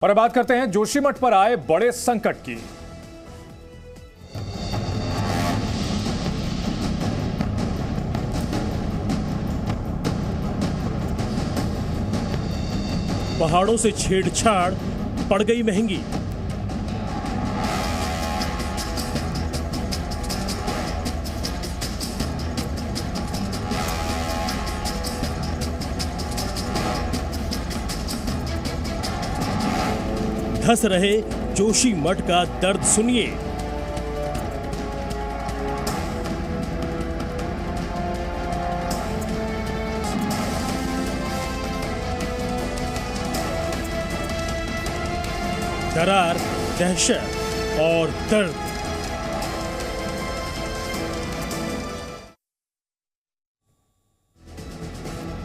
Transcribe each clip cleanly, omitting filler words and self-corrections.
और अब बात करते हैं जोशीमठ पर आए बड़े संकट की। पहाड़ों से छेड़छाड़ पड़ गई महंगी। धस रहे जोशीमठ का दर्द सुनिए। दरार, दहशत और दर्द।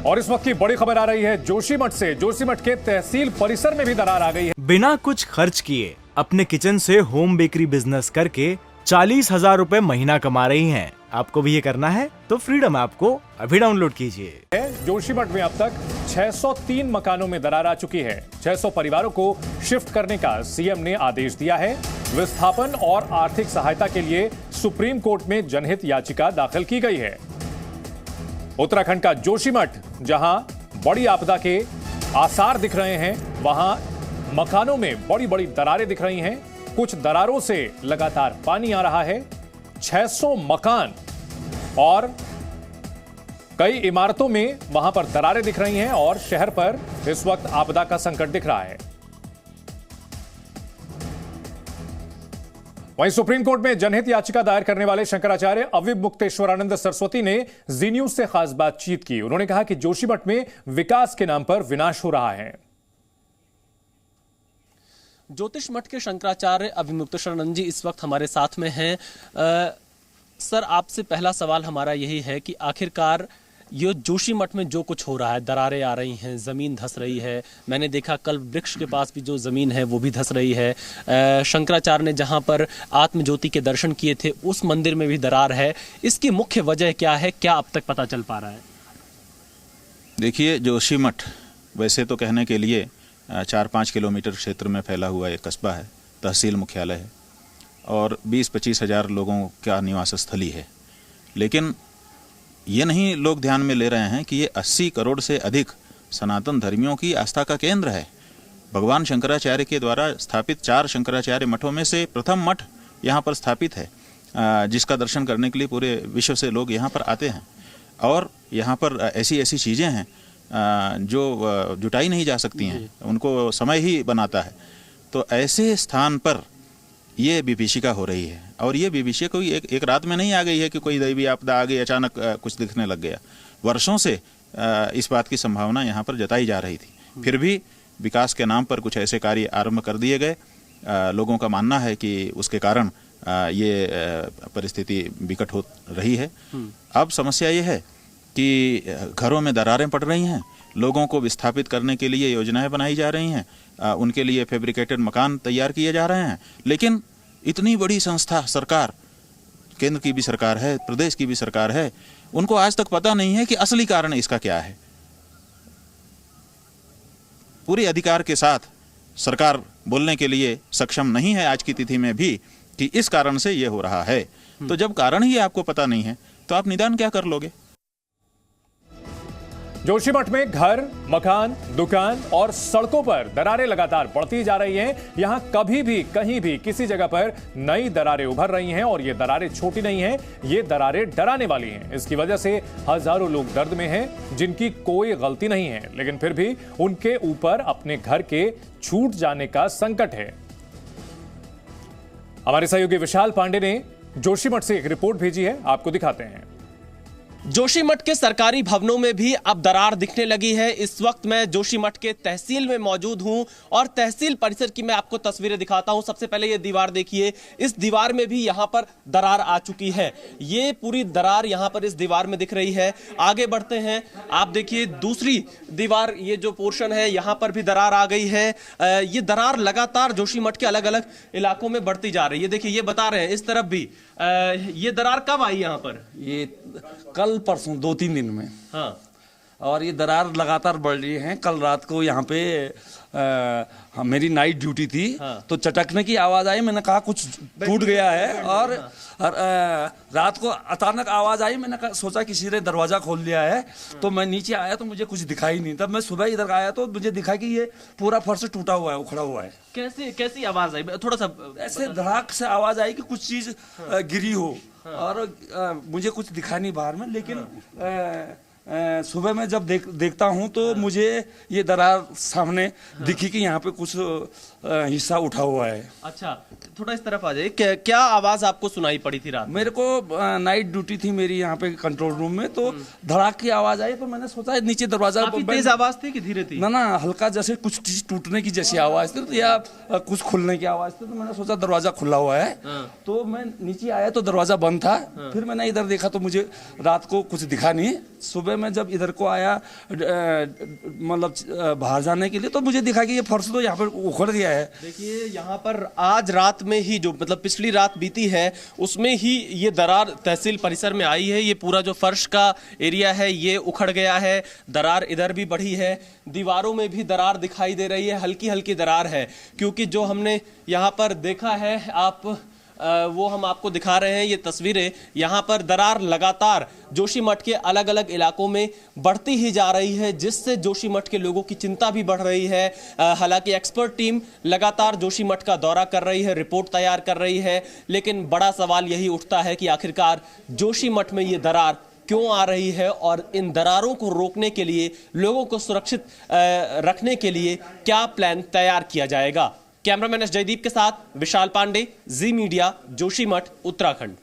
और इस वक्त की बड़ी खबर आ रही है जोशीमठ से। जोशीमठ के तहसील परिसर में भी दरार आ गई है। बिना कुछ खर्च किए अपने किचन से होम बेकरी बिजनेस करके 40,000 रुपए महीना कमा रही हैं। आपको भी ये करना है तो फ्रीडम ऐप को अभी डाउनलोड कीजिए। जोशीमठ में अब तक 603 मकानों में दरार आ चुकी है। 600 परिवारों को शिफ्ट करने का सीएम ने आदेश दिया है। विस्थापन और आर्थिक सहायता के लिए सुप्रीम कोर्ट में जनहित याचिका दाखिल की गई है। उत्तराखंड का जोशीमठ, जहां बड़ी आपदा के आसार दिख रहे हैं, वहां मकानों में बड़ी बड़ी दरारें दिख रही हैं। कुछ दरारों से लगातार पानी आ रहा है। 600 मकान और कई इमारतों में वहां पर दरारें दिख रही हैं और शहर पर इस वक्त आपदा का संकट दिख रहा है। वहीं सुप्रीम कोर्ट में जनहित याचिका दायर करने वाले शंकराचार्य अविमुक्तेश्वरानंद सरस्वती ने जी न्यूज से खास बातचीत की। उन्होंने कहा कि जोशीमठ में विकास के नाम पर विनाश हो रहा है। ज्योतिष मठ के शंकराचार्य अविमुक्तेश्वरानंद जी इस वक्त हमारे साथ में हैं। सर, आपसे पहला सवाल हमारा यही है कि आखिरकार ये जोशीमठ में जो कुछ हो रहा है, दरारें आ रही हैं, ज़मीन धस रही है। मैंने देखा कल वृक्ष के पास भी जो ज़मीन है वो भी धस रही है। शंकराचार्य ने जहां पर आत्मज्योति के दर्शन किए थे उस मंदिर में भी दरार है। इसकी मुख्य वजह क्या है, क्या अब तक पता चल पा रहा है? देखिए, जोशीमठ वैसे तो कहने के लिए 4-5 किलोमीटर क्षेत्र में फैला हुआ एक कस्बा है, तहसील मुख्यालय है और 20-25 हज़ार लोगों का निवास स्थली है। लेकिन ये नहीं लोग ध्यान में ले रहे हैं कि ये 80 करोड़ से अधिक सनातन धर्मियों की आस्था का केंद्र है। भगवान शंकराचार्य के द्वारा स्थापित 4 शंकराचार्य मठों में से प्रथम मठ यहाँ पर स्थापित है, जिसका दर्शन करने के लिए पूरे विश्व से लोग यहाँ पर आते हैं। और यहाँ पर ऐसी ऐसी चीज़ें हैं जो जुटाई नहीं जा सकती हैं, उनको समय ही बनाता है। तो ऐसे स्थान पर ये विभीषिका हो रही है। और ये विभीषिका कोई एक रात में नहीं आ गई है कि कोई दैवीय आपदा आ गई, अचानक कुछ दिखने लग गया। वर्षों से इस बात की संभावना यहाँ पर जताई जा रही थी। फिर भी विकास के नाम पर कुछ ऐसे कार्य आरंभ कर दिए गए। लोगों का मानना है कि उसके कारण ये परिस्थिति विकट हो रही है। अब समस्या ये है कि घरों में दरारें पड़ रही हैं, लोगों को विस्थापित करने के लिए योजनाएं बनाई जा रही हैं, उनके लिए फैब्रिकेटेड मकान तैयार किए जा रहे हैं। लेकिन इतनी बड़ी संस्था, सरकार, केंद्र की भी सरकार है, प्रदेश की भी सरकार है, उनको आज तक पता नहीं है कि असली कारण इसका क्या है। पूरे अधिकार के साथ सरकार बोलने के लिए सक्षम नहीं है आज की तिथि में भी कि इस कारण से ये हो रहा है। तो जब कारण ही आपको पता नहीं है तो आप निदान क्या कर लोगे? जोशीमठ में घर, मकान, दुकान और सड़कों पर दरारें लगातार बढ़ती जा रही हैं। यहां कभी भी, कहीं भी, किसी जगह पर नई दरारें उभर रही हैं और ये दरारें छोटी नहीं हैं, ये दरारें डराने वाली हैं। इसकी वजह से हजारों लोग दर्द में हैं, जिनकी कोई गलती नहीं है, लेकिन फिर भी उनके ऊपर अपने घर के छूट जाने का संकट है। हमारे सहयोगी विशाल पांडे ने जोशीमठ से एक रिपोर्ट भेजी है, आपको दिखाते हैं। जोशीमठ के सरकारी भवनों में भी अब दरार दिखने लगी है। इस वक्त मैं जोशीमठ के तहसील में मौजूद हूं और तहसील परिसर की मैं आपको तस्वीरें दिखाता हूं। सबसे पहले ये दीवार देखिए, इस दीवार में भी यहां पर दरार आ चुकी है। ये पूरी दरार यहां पर इस दीवार में दिख रही है। आगे बढ़ते हैं, आप देखिए दूसरी दीवार, ये जो पोर्शन है यहां पर भी दरार आ गई है। ये दरार लगातार जोशीमठ के अलग अलग इलाकों में बढ़ती जा रही है। देखिए ये बता रहे हैं, इस तरफ भी ये दरार कब आई यहाँ पर? ये कल परसों 2-3 दिन में। हाँ, और ये दरार लगातार बढ़ रही है। कल रात को यहाँ पे मेरी नाइट ड्यूटी थी, तो चटकने की आवाज़ आई, मैंने कहा कुछ टूट गया है। और रात को अचानक आवाज़ आई, मैंने सोचा किसी ने दरवाज़ा खोल लिया है, तो मैं नीचे आया तो मुझे कुछ दिखाई नहीं। तब मैं सुबह इधर आया तो मुझे दिखा कि ये पूरा फर्श टूटा हुआ है, उखड़ा हुआ है। कैसी आवाज़ आई, थोड़ा सा? ऐसे धड़ाक से आवाज़ आई कि कुछ चीज़ गिरी हो, और मुझे कुछ दिखा नहीं बाहर में। लेकिन सुबह में जब देखता हूं तो मुझे ये दरार सामने दिखी कि यहाँ पे कुछ हिस्सा उठा हुआ है। अच्छा, थोड़ा इस तरफ आ जाइए। क्या आवाज आपको सुनाई पड़ी थी रात? मेरे को नाइट ड्यूटी थी मेरी यहाँ पे कंट्रोल रूम में, तो धड़ाक की आवाज आई, तो मैंने सोचा नीचे दरवाजा। तेज आवाज थी कि धीरे थी? ना हल्का, जैसे कुछ चीज टूटने की जैसी आवाज थी, तो या कुछ खुलने की आवाज थी। तो मैंने सोचा दरवाजा खुला हुआ है, तो मैं नीचे आया तो दरवाजा बंद था। फिर मैंने इधर देखा तो मुझे रात को कुछ दिखा नहीं। सुबह मैं जब इधर को आया मतलब बाहर जाने के लिए, तो मुझे दिखा कि ये फर्श तो यहाँ पर उखड़ गया है। देखिए यहाँ पर आज रात में ही, जो मतलब पिछली रात बीती है, उसमें ही ये दरार तहसील परिसर में आई है। ये पूरा जो फर्श का एरिया है ये उखड़ गया है। दरार इधर भी बढ़ी है, दीवारों में भी दरार दिखाई दे रही है, हल्की हल्की दरार है। क्योंकि जो हमने यहाँ पर देखा है, आप वो हम आपको दिखा रहे हैं ये तस्वीरें। यहाँ पर दरार लगातार जोशीमठ के अलग अलग इलाकों में बढ़ती ही जा रही है, जिससे जोशीमठ के लोगों की चिंता भी बढ़ रही है। हालांकि एक्सपर्ट टीम लगातार जोशीमठ का दौरा कर रही है, रिपोर्ट तैयार कर रही है, लेकिन बड़ा सवाल यही उठता है कि आखिरकार जोशीमठ में ये दरार क्यों आ रही है, और इन दरारों को रोकने के लिए, लोगों को सुरक्षित रखने के लिए क्या प्लान तैयार किया जाएगा। कैमरामैन एस जयदीप के साथ विशाल पांडे, जी मीडिया, जोशीमठ, उत्तराखंड।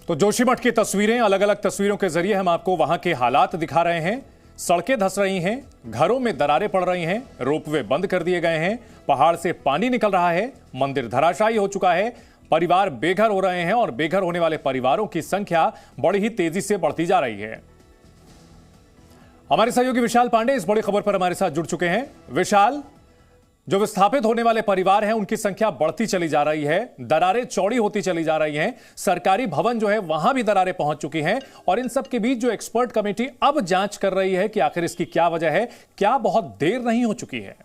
तो जोशीमठ की तस्वीरें, अलग अलग तस्वीरों के जरिए हम आपको वहां के हालात दिखा रहे हैं। सड़कें धंस रही हैं, घरों में दरारें पड़ रही हैं, रोपवे बंद कर दिए गए हैं, पहाड़ से पानी निकल रहा है, मंदिर धराशायी हो चुका है, परिवार बेघर हो रहे हैं, और बेघर होने वाले परिवारों की संख्या बड़ी ही तेजी से बढ़ती जा रही है। हमारे सहयोगी विशाल पांडे इस बड़ी खबर पर हमारे साथ जुड़ चुके हैं। विशाल, जो विस्थापित होने वाले परिवार हैं उनकी संख्या बढ़ती चली जा रही है, दरारें चौड़ी होती चली जा रही हैं, सरकारी भवन जो है वहां भी दरारें पहुंच चुकी हैं, और इन सब के बीच जो एक्सपर्ट कमेटी अब जांच कर रही है कि आखिर इसकी क्या वजह है, क्या बहुत देर नहीं हो चुकी है?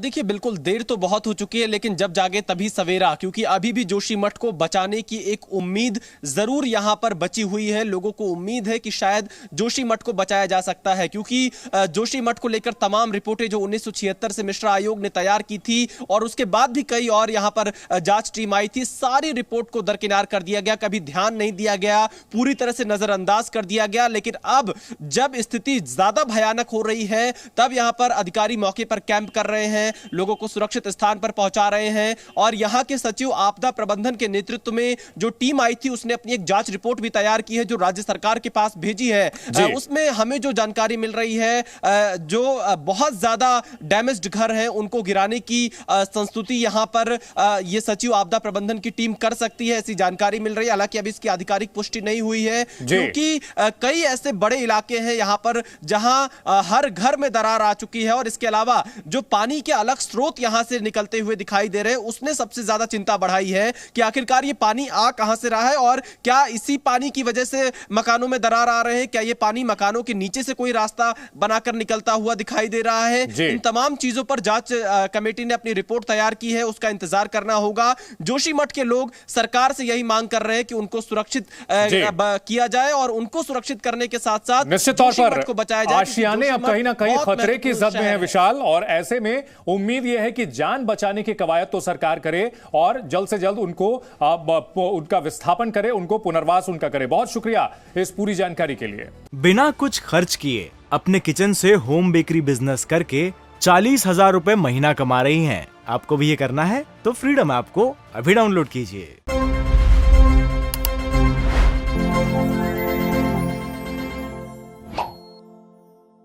देखिए, बिल्कुल देर तो बहुत हो चुकी है, लेकिन जब जागे तभी सवेरा, क्योंकि अभी भी जोशीमठ को बचाने की एक उम्मीद जरूर यहां पर बची हुई है। लोगों को उम्मीद है कि शायद जोशीमठ को बचाया जा सकता है, क्योंकि जोशीमठ को लेकर तमाम रिपोर्टें जो 1976 से मिश्रा आयोग ने तैयार की थी, और उसके बाद भी कई और यहां पर जांच टीम आई थी, सारी रिपोर्ट को दरकिनार कर दिया गया, कभी ध्यान नहीं दिया गया, पूरी तरह से नजरअंदाज कर दिया गया। लेकिन अब जब स्थिति ज्यादा भयानक हो रही है, तब यहां पर अधिकारी मौके पर कैंप कर रहे हैं, लोगों को सुरक्षित स्थान पर पहुंचा रहे हैं। और यहां के सचिव आपदा प्रबंधन के नेतृत्व में जो टीम आई थी, उसने अपनी एक जांच रिपोर्ट भी तैयार की है, जो राज्य सरकार के पास भेजी है। उसमें हमें जो जानकारी मिल रही है, जो बहुत ज्यादा डैमेज्ड घर हैं उनको गिराने की संस्तुति यहां पर यह सचिव आपदा प्रबंधन की टीम कर सकती है, ऐसी जानकारी मिल रही है। हालांकि अभी इसकी आधिकारिक पुष्टि नहीं हुई है, क्योंकि कई ऐसे बड़े इलाके हैं यहां पर जहां हर घर में दरार आ चुकी है, और इसके अलावा जो पानी के अलग स्रोत यहां से निकलते हुए दिखाई दे रहे हैं, उसने सबसे ज्यादा चिंता बढ़ाई है कि आखिरकार ये पानी आ कहां से रहा है, और क्या इसी पानी की वजह से मकानों में दरार आ रहे हैं, क्या ये पानी मकानों के नीचे से कोई रास्ता बनाकर निकलता हुआ दिखाई दे रहा है। इन तमाम चीजों पर जांच कमेटी ने अपनी रिपोर्ट तैयार की है, उसका इंतजार करना होगा। जोशीमठ के लोग सरकार से यही मांग कर रहे हैं कि उनको सुरक्षित किया जाए, और उनको सुरक्षित करने के साथ साथ निश्चित तौर पर आशियाने अब कहीं ना कहीं खतरे की जद में है विशाल, और ऐसे में उम्मीद यह है कि जान बचाने की कवायद तो सरकार करे, और जल्द से जल्द उनको उनका विस्थापन करे, उनको पुनर्वास उनका करे। बहुत शुक्रिया इस पूरी जानकारी के लिए। बिना कुछ खर्च किए अपने किचन से होम बेकरी बिजनेस करके 40,000 रुपए महीना कमा रही हैं। आपको भी ये करना है तो फ्रीडम ऐप को अभी डाउनलोड कीजिए।